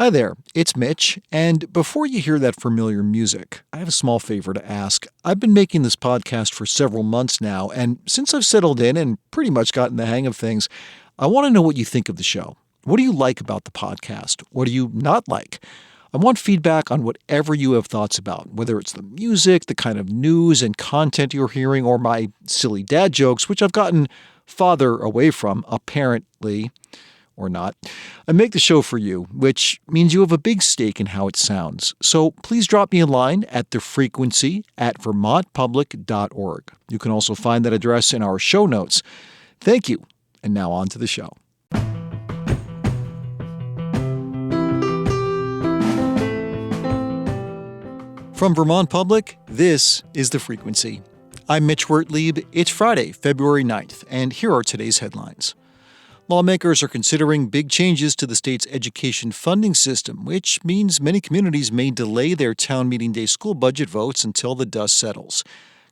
Hi there, it's Mitch, and before you hear that familiar music, I have a small favor to ask. I've been making this podcast for several months now, and since I've settled in and pretty much gotten the hang of things, I want to know what you think of the show. What do you like about the podcast? What do you not like? I want feedback on whatever you have thoughts about, whether it's the music, the kind of news and content you're hearing, or my silly dad jokes, which I've gotten farther away from, apparently. Or not. I make the show for you, which means you have a big stake in how it sounds. So please drop me a line at thefrequency at vermontpublic.org. You can also find that address in our show notes. Thank you. And now on to the show. From Vermont Public, this is The Frequency. I'm Mitch Wertlieb. It's Friday, February 9th, and here are today's headlines. Lawmakers are considering big changes to the state's education funding system, which means many communities may delay their town meeting day school budget votes until the dust settles.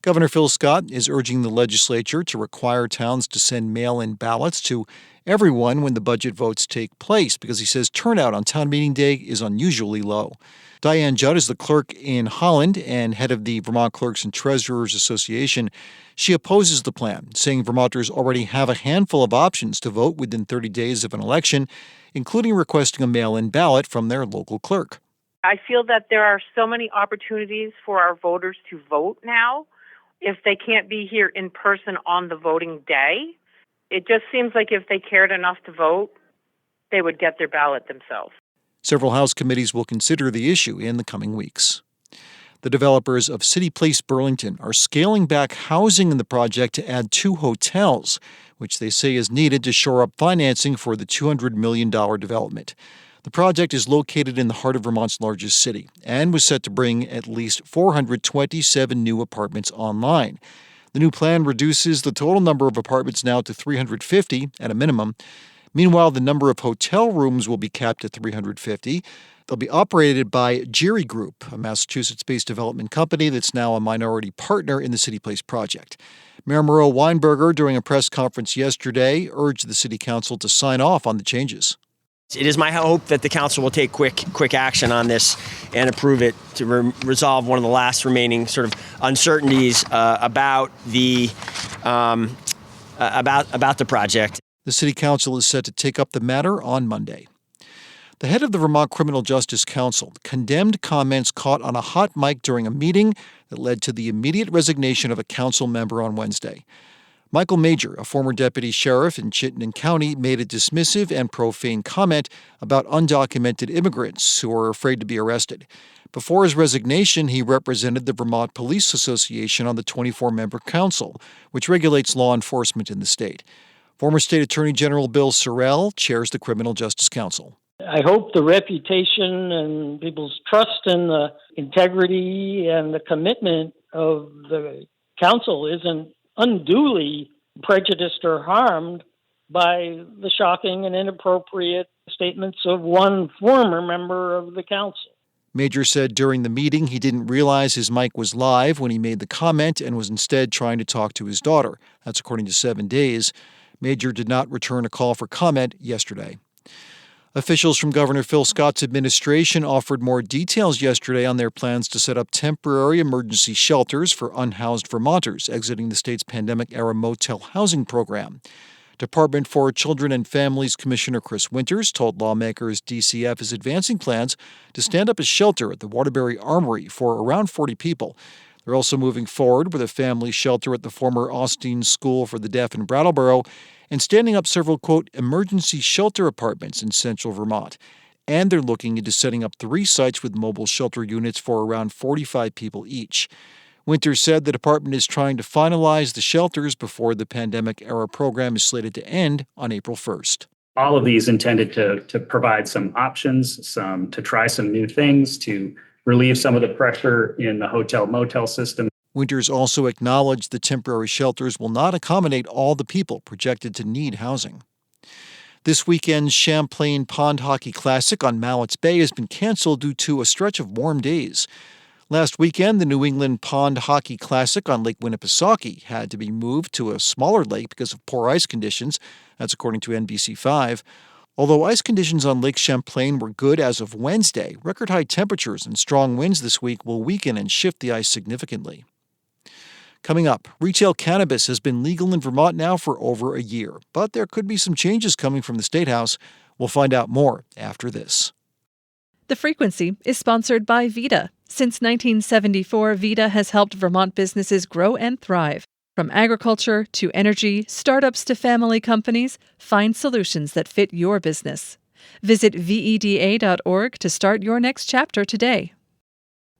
Governor Phil Scott is urging the legislature to require towns to send mail-in ballots to everyone when the budget votes take place because he says turnout on town meeting day is unusually low. Diane Judd is the clerk in Holland and head of the Vermont Clerks and Treasurers Association. She opposes the plan, saying Vermonters already have a handful of options to vote within 30 days of an election, including requesting a mail-in ballot from their local clerk. I feel that there are so many opportunities for our voters to vote now if they can't be here in person on the voting day. It just seems like if they cared enough to vote, they would get their ballot themselves. Several House committees will consider the issue in the coming weeks. The developers of City Place Burlington are scaling back housing in the project to add 2 hotels, which they say is needed to shore up financing for the $200 million development. The project is located in the heart of Vermont's largest city and was set to bring at least 427 new apartments online. The new plan reduces the total number of apartments now to 350 at a minimum. Meanwhile, the number of hotel rooms will be capped at 350. They'll be operated by Jerry Group, a Massachusetts-based development company that's now a minority partner in the City Place project. Mayor Murrow Weinberger, during a press conference yesterday, urged the City Council to sign off on the changes. It is my hope that the council will take quick action on this and approve it to resolve one of the last remaining sort of uncertainties about the project. The City Council is set to take up the matter on Monday. The head of the Vermont Criminal Justice Council condemned comments caught on a hot mic during a meeting that led to the immediate resignation of a council member on Wednesday. Michael Major, a former deputy sheriff in Chittenden County, made a dismissive and profane comment about undocumented immigrants who are afraid to be arrested. Before his resignation, he represented the Vermont Police Association on the 24-member council, which regulates law enforcement in the state. Former State Attorney General Bill Sorrell chairs the Criminal Justice Council. I hope the reputation and people's trust in the integrity and the commitment of the council isn't unduly prejudiced or harmed by the shocking and inappropriate statements of one former member of the council. Major said during the meeting he didn't realize his mic was live when he made the comment and was instead trying to talk to his daughter. That's according to 7 Days. Major did not return a call for comment yesterday. Officials from Governor Phil Scott's administration offered more details yesterday on their plans to set up temporary emergency shelters for unhoused Vermonters exiting the state's pandemic-era motel housing program. Department for Children and Families Commissioner Chris Winters told lawmakers DCF is advancing plans to stand up a shelter at the Waterbury Armory for around 40 people. They're also moving forward with a family shelter at the former Austin School for the Deaf in Brattleboro and standing up several, quote, emergency shelter apartments in central Vermont. And they're looking into setting up 3 sites with mobile shelter units for around 45 people each. Winters said the department is trying to finalize the shelters before the pandemic-era program is slated to end on April 1st. All of these intended to provide some options, to try some new things, to relieve some of the pressure in the hotel-motel system. Winters also acknowledged the temporary shelters will not accommodate all the people projected to need housing. This weekend's Champlain Pond Hockey Classic on Mallett's Bay has been canceled due to a stretch of warm days. Last weekend, the New England Pond Hockey Classic on Lake Winnipesaukee had to be moved to a smaller lake because of poor ice conditions. That's according to NBC5. Although ice conditions on Lake Champlain were good as of Wednesday, record-high temperatures and strong winds this week will weaken and shift the ice significantly. Coming up, retail cannabis has been legal in Vermont now for over a year, but there could be some changes coming from the State House. We'll find out more after this. The Frequency is sponsored by Vita. Since 1974, Vita has helped Vermont businesses grow and thrive. From agriculture to energy, startups to family companies, find solutions that fit your business. Visit VEDA.org to start your next chapter today.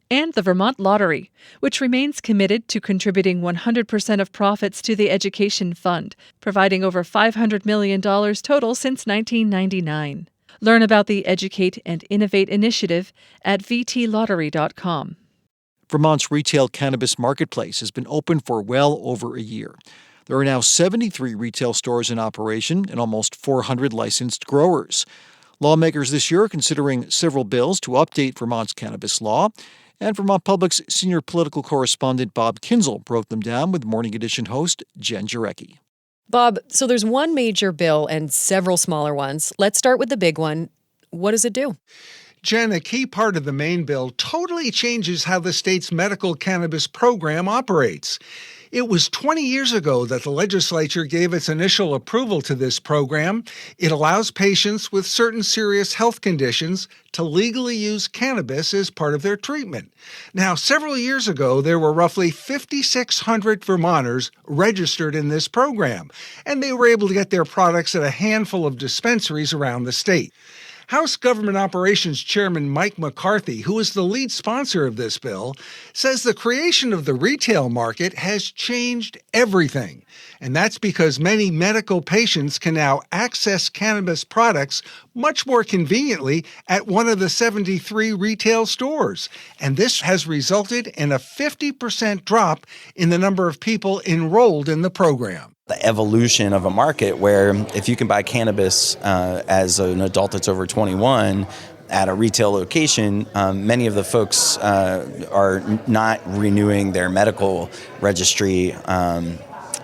And the Vermont Lottery, which remains committed to contributing 100% of profits to the Education Fund, providing over $500 million total since 1999. Learn about the Educate and Innovate initiative at vtlottery.com. Vermont's retail cannabis marketplace has been open for well over a year. There are now 73 retail stores in operation and almost 400 licensed growers. Lawmakers this year are considering several bills to update Vermont's cannabis law, and Vermont Public's senior political correspondent Bob Kinzel broke them down with Morning Edition host Jen Jarecki. Bob, so there's one major bill and several smaller ones. Let's start with the big one. What does it do? Jen, a key part of the main bill totally changes how the state's medical cannabis program operates. It was 20 years ago that the legislature gave its initial approval to this program. It allows patients with certain serious health conditions to legally use cannabis as part of their treatment. Now, several years ago, there were roughly 5,600 Vermonters registered in this program, and they were able to get their products at a handful of dispensaries around the state. House Government Operations Chairman Mike McCarthy, who is the lead sponsor of this bill, says the creation of the retail market has changed everything. And that's because many medical patients can now access cannabis products much more conveniently at one of the 73 retail stores. And this has resulted in a 50% drop in the number of people enrolled in the program. The evolution of a market where if you can buy cannabis as an adult that's over 21 at a retail location, many of the folks are not renewing their medical registry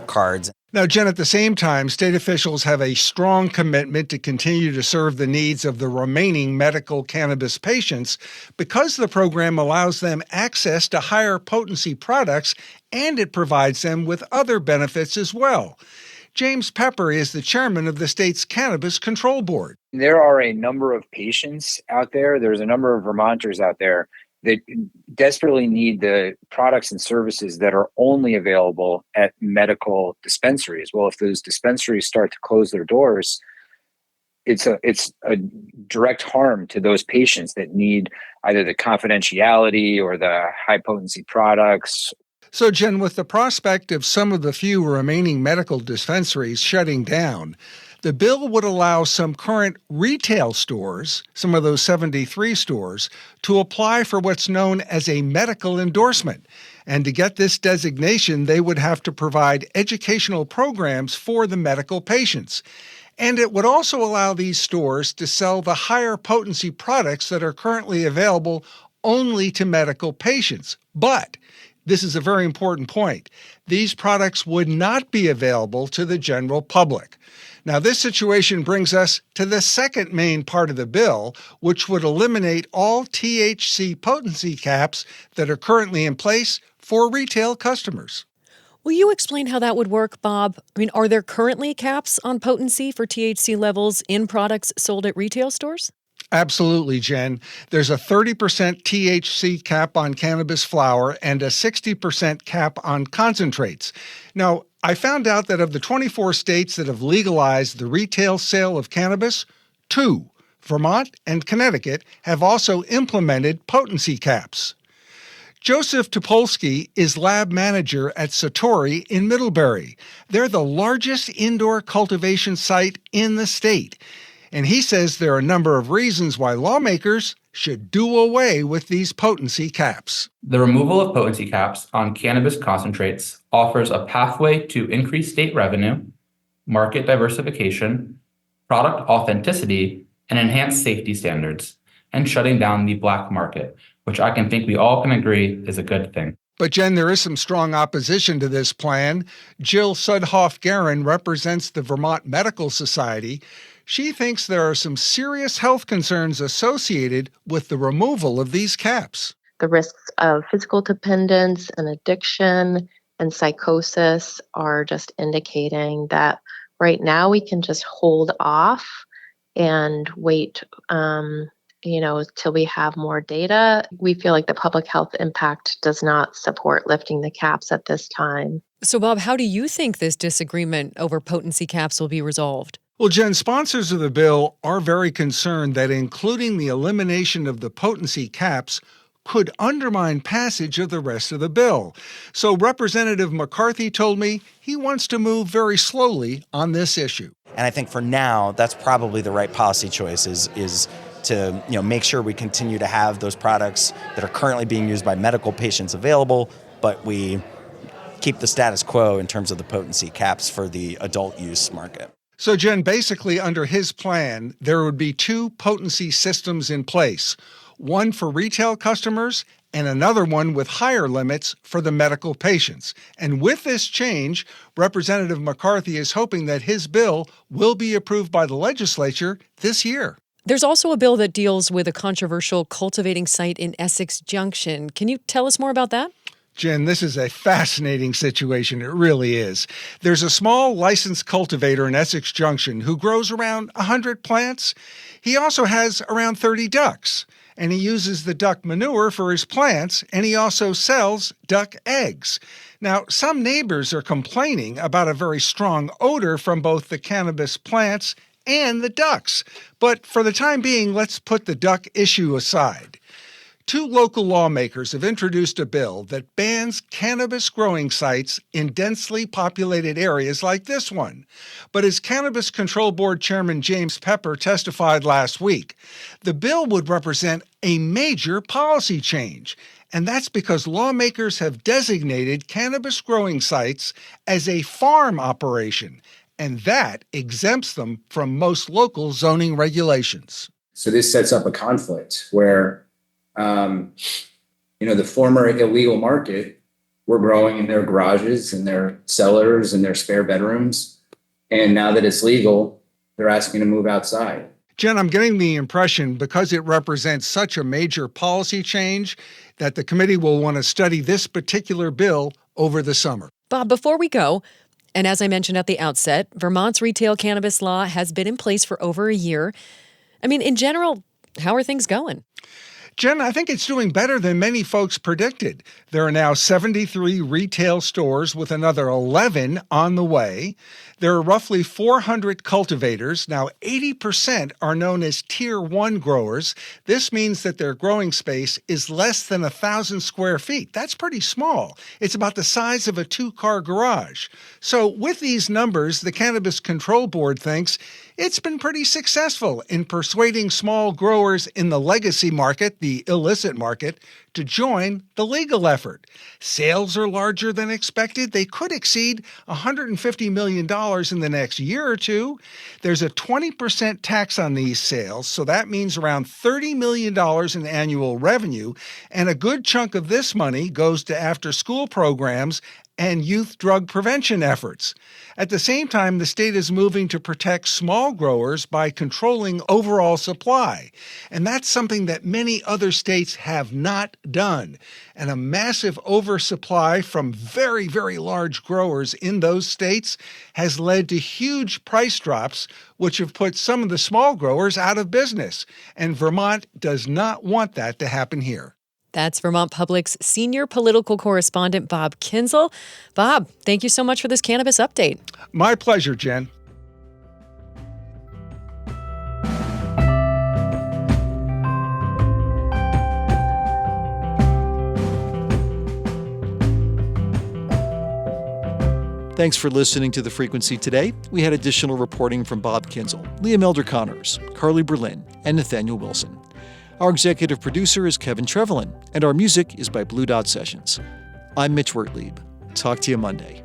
cards. Now, Jen, at the same time, state officials have a strong commitment to continue to serve the needs of the remaining medical cannabis patients because the program allows them access to higher potency products and it provides them with other benefits as well. James Pepper is the chairman of the state's Cannabis Control Board. There are a number of patients out there. There's a number of Vermonters out there that desperately need the products and services that are only available at medical dispensaries. Well, if those dispensaries start to close their doors, it's a direct harm to those patients that need either the confidentiality or the high potency products. So, Jen, with the prospect of some of the few remaining medical dispensaries shutting down, the bill would allow some current retail stores, some of those 73 stores, to apply for what's known as a medical endorsement. And to get this designation, they would have to provide educational programs for the medical patients. And it would also allow these stores to sell the higher potency products that are currently available only to medical patients. But this is a very important point. These products would not be available to the general public. Now, this situation brings us to the second main part of the bill, which would eliminate all THC potency caps that are currently in place for retail customers. Will you explain how that would work, Bob? I mean, are there currently caps on potency for THC levels in products sold at retail stores? Absolutely, Jen. There's a 30% THC cap on cannabis flower and a 60% cap on concentrates. Now, I found out that of the 24 states that have legalized the retail sale of cannabis, 2, Vermont and Connecticut, have also implemented potency caps. Joseph Topolsky is lab manager at Satori in Middlebury. They're the largest indoor cultivation site in the state. And he says there are a number of reasons why lawmakers should do away with these potency caps. The removal of potency caps on cannabis concentrates offers a pathway to increase state revenue, market diversification, product authenticity, and enhanced safety standards, and shutting down the black market, which I think we all can agree is a good thing. But, Jen, there is some strong opposition to this plan. Jill Sudhoff-Garin represents the Vermont Medical Society. She thinks there are some serious health concerns associated with the removal of these caps. The risks of physical dependence and addiction and psychosis are just indicating that right now we can just hold off and wait, till we have more data. We feel like the public health impact does not support lifting the caps at this time. So, Bob, how do you think this disagreement over potency caps will be resolved? Well, Jen, sponsors of the bill are very concerned that including the elimination of the potency caps could undermine passage of the rest of the bill. So Representative McCarthy told me he wants to move very slowly on this issue. And I think for now, that's probably the right policy choice is to make sure we continue to have those products that are currently being used by medical patients available, but we keep the status quo in terms of the potency caps for the adult use market. So, Jen, basically under his plan, there would be two potency systems in place, one for retail customers and another one with higher limits for the medical patients. And with this change, Representative McCarthy is hoping that his bill will be approved by the legislature this year. There's also a bill that deals with a controversial cultivating site in Essex Junction. Can you tell us more about that? Jen, this is a fascinating situation. It really is. There's a small licensed cultivator in Essex Junction who grows around 100 plants. He also has around 30 ducks, and he uses the duck manure for his plants, and he also sells duck eggs. Now, some neighbors are complaining about a very strong odor from both the cannabis plants and the ducks. But for the time being, let's put the duck issue aside. Two local lawmakers have introduced a bill that bans cannabis growing sites in densely populated areas like this one. But as Cannabis Control Board Chairman James Pepper testified last week, the bill would represent a major policy change. And that's because lawmakers have designated cannabis growing sites as a farm operation, and that exempts them from most local zoning regulations. So this sets up a conflict where the former illegal market were growing in their garages and their cellars and their spare bedrooms. And now that it's legal, they're asking to move outside. Jen, I'm getting the impression because it represents such a major policy change that the committee will want to study this particular bill over the summer. Bob, before we go, and as I mentioned at the outset, Vermont's retail cannabis law has been in place for over a year. I mean, in general, how are things going? Jen, I think it's doing better than many folks predicted. There are now 73 retail stores with another 11 on the way. There are roughly 400 cultivators. Now, 80% are known as Tier 1 growers. This means that their growing space is less than 1,000 square feet. That's pretty small. It's about the size of a two-car garage. So with these numbers, the Cannabis Control Board thinks it's been pretty successful in persuading small growers in the legacy market, the illicit market, to join the legal effort. Sales are larger than expected. They could exceed $150 million in the next year or two. There's a 20% tax on these sales, so that means around $30 million in annual revenue, and a good chunk of this money goes to after-school programs and youth drug prevention efforts. At the same time, the state is moving to protect small growers by controlling overall supply. And that's something that many other states have not done. And a massive oversupply from very, very large growers in those states has led to huge price drops, which have put some of the small growers out of business. And Vermont does not want that to happen here. That's Vermont Public's senior political correspondent, Bob Kinzel. Bob, thank you so much for this cannabis update. My pleasure, Jen. Thanks for listening to The Frequency today. We had additional reporting from Bob Kinzel, Liam Elder-Connors, Carly Berlin, and Nathaniel Wilson. Our executive producer is Kevin Trevelyan, and our music is by Blue Dot Sessions. I'm Mitch Wertlieb. Talk to you Monday.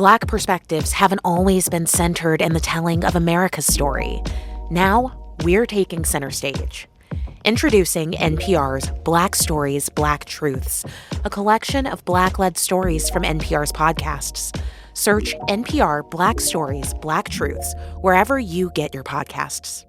Black perspectives haven't always been centered in the telling of America's story. Now, we're taking center stage. Introducing NPR's Black Stories, Black Truths, a collection of Black-led stories from NPR's podcasts. Search NPR Black Stories, Black Truths wherever you get your podcasts.